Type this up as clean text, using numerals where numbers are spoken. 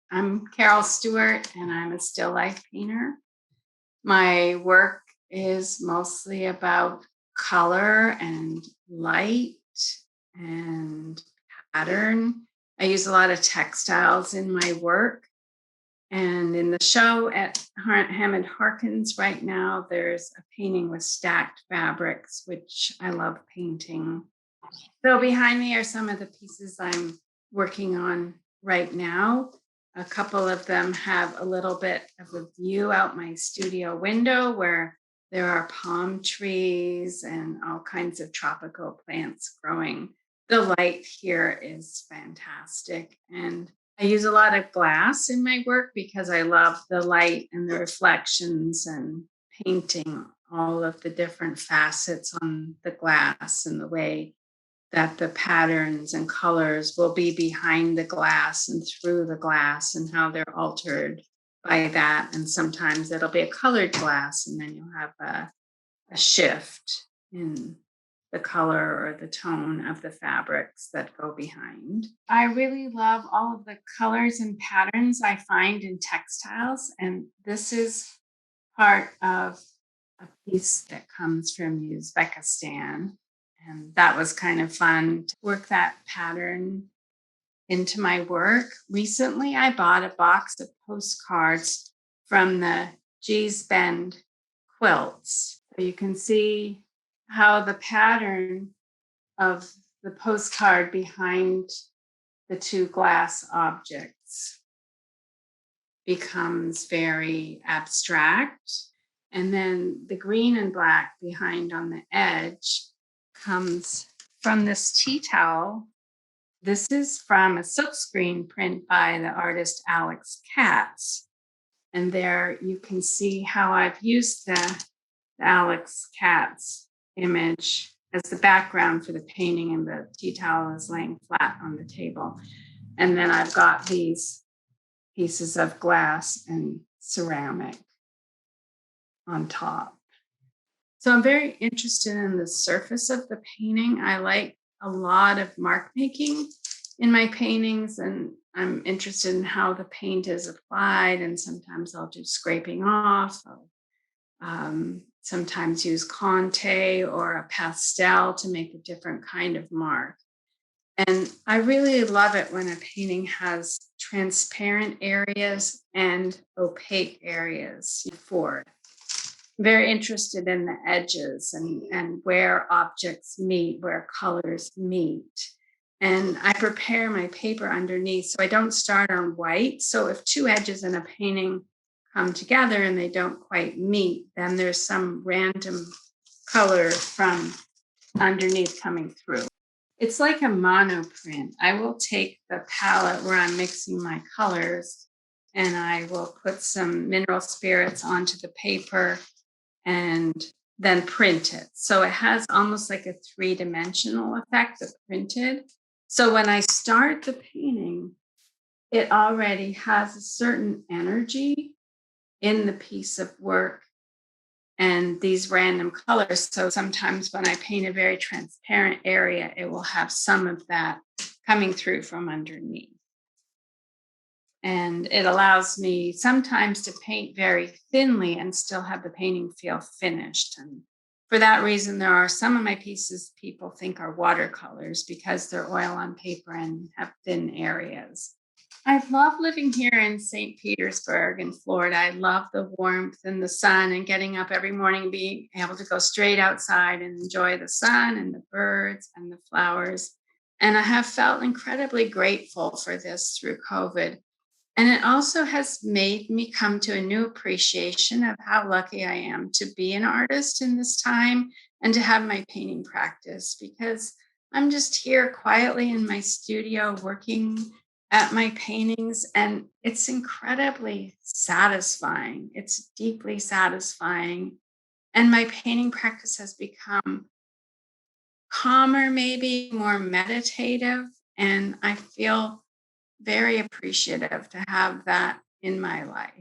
I'm Carol Stewart, and I'm a still life painter. My work is mostly about color and light and pattern. I use a lot of textiles in my work. And in the show at Hammond Harkins right now, there's a painting with stacked fabrics, which I love painting. So behind me are some of the pieces I'm working on right now. A couple of them have a little bit of a view out my studio window where there are palm trees and all kinds of tropical plants growing. The light here is fantastic. And I use a lot of glass in my work because I love the light and the reflections and painting all of the different facets on the glass and the way that the patterns and colors will be behind the glass and through the glass and how they're altered by that. And sometimes it'll be a colored glass, and then you'll have a shift in the color or the tone of the fabrics that go behind. I really love all of the colors and patterns I find in textiles. And this is part of a piece that comes from Uzbekistan. And that was kind of fun to work that pattern into my work. Recently, I bought a box of postcards from the G's Bend quilts. So you can see how the pattern of the postcard behind the two glass objects becomes very abstract. And then the green and black behind on the edge comes from this tea towel. This is from a silkscreen print by the artist Alex Katz. And there you can see how I've used the Alex Katz image as the background for the painting, and the tea towel is laying flat on the table. And then I've got these pieces of glass and ceramic on top. So I'm very interested in the surface of the painting. I like a lot of mark making in my paintings, and I'm interested in how the paint is applied. And sometimes I'll do scraping off. I'll sometimes use Conte or a pastel to make a different kind of mark. And I really love it when a painting has transparent areas and opaque areas for it. Very interested in the edges and where objects meet, where colors meet. And I prepare my paper underneath, so I don't start on white. So if two edges in a painting come together and they don't quite meet, then there's some random color from underneath coming through. It's like a monoprint. I will take the palette where I'm mixing my colors, and I will put some mineral spirits onto the paper and then print it. So it has almost like a three-dimensional effect of printed. So when I start the painting, it already has a certain energy in the piece of work and these random colors. So sometimes when I paint a very transparent area, it will have some of that coming through from underneath. And it allows me sometimes to paint very thinly and still have the painting feel finished. And for that reason, there are some of my pieces people think are watercolors because they're oil on paper and have thin areas. I love living here in St. Petersburg in Florida. I love the warmth and the sun and getting up every morning, being able to go straight outside and enjoy the sun and the birds and the flowers. And I have felt incredibly grateful for this through COVID. And it also has made me come to a new appreciation of how lucky I am to be an artist in this time and to have my painting practice, because I'm just here quietly in my studio working at my paintings, and it's incredibly satisfying. It's deeply satisfying. And my painting practice has become calmer, maybe more meditative, and I feel very appreciative to have that in my life.